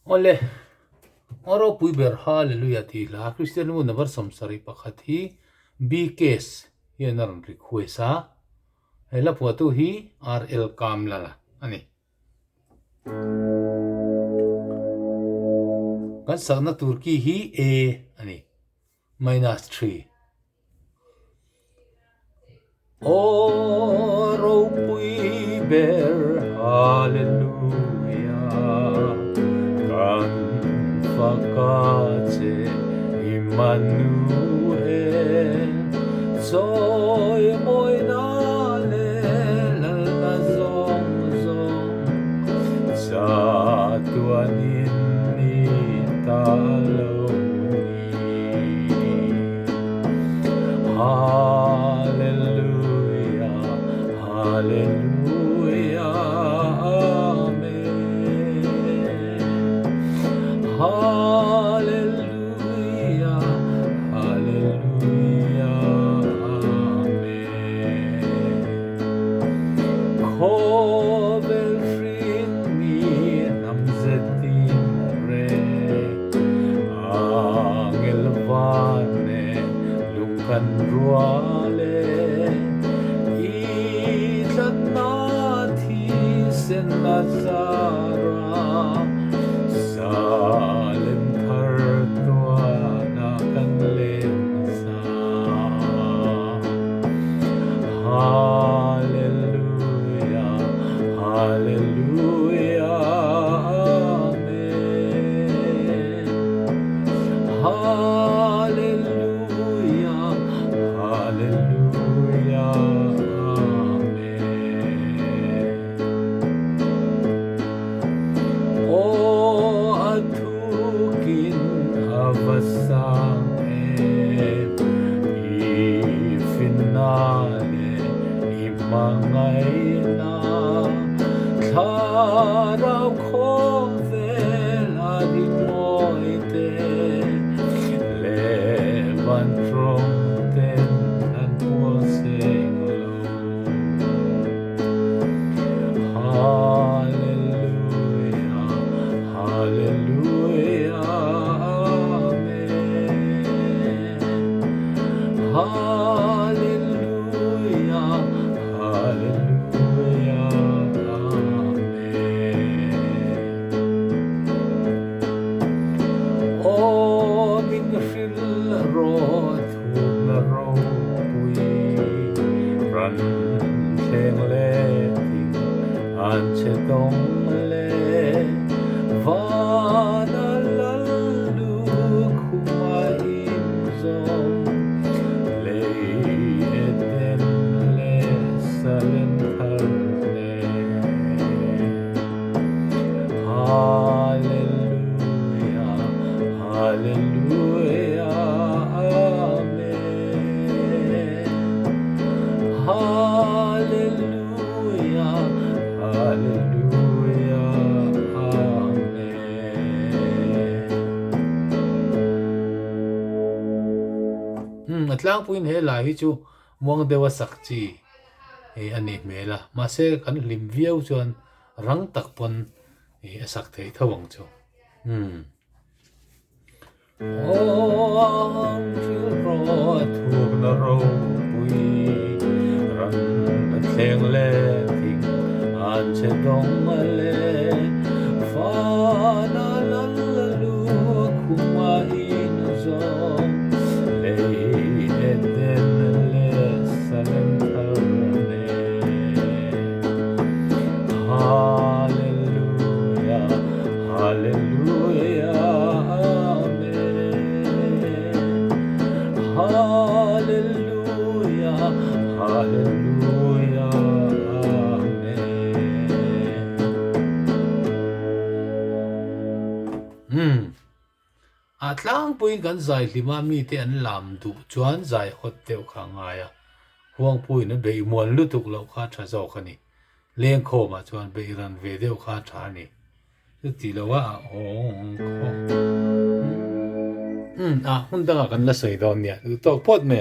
Ole, oro pui ber hallelujah thi la Christian mu nabar samsari pakhat hi BKS yenar requesa hela puatu hi RL kamla ani kan sakna turki hi A ani -3 oro pui ber hallelujah kan Fakace Immanuel Soy moi nale la la zong zong Sa tuanin ni taloni Hallelujah Hallelujah Hallelujah, Hallelujah, Amen. Kovel frin mi namzetin re, angel vane lukan ruale, itat nathi sen nazara. Salim Tartua Nakan Lensa Hallelujah Hallelujah Amen Hallelujah Hallelujah Amen Atukin avasang ifinale imangay na Taraw kovel adimoite levan tronten at posenglo Hallelujah, Amen. Hallelujah, Hallelujah, Amen. Oh, min fil rot na rowi ran theng le ting an che dong le Vana lalu kumain zong Lei eden le salen karne Hallelujah, Hallelujah, Amen Hallelujah, Hallelujah atlang puin he lai hi chu muang dewa sakchi e ani mela ma se kan lim viau chuan rang tak pon e asak thei thawang chu Om fil ro thuk na ro pui ran na thleng le ting an che dong le fa na la lu kuma in zong Hallelujah, Hallelujah, Amen. Hallelujah, Hallelujah, Amen. Atlang puin kan zai lima mi te an lam du chuan zai hot teu kha ngaya huang puin na bei muan lutuk lo kha tha zo khani leng kho ma chuan bei ran ve deu kha tha ni tu ti lo wa ong kho hun da kan la sei don nia tu to pot me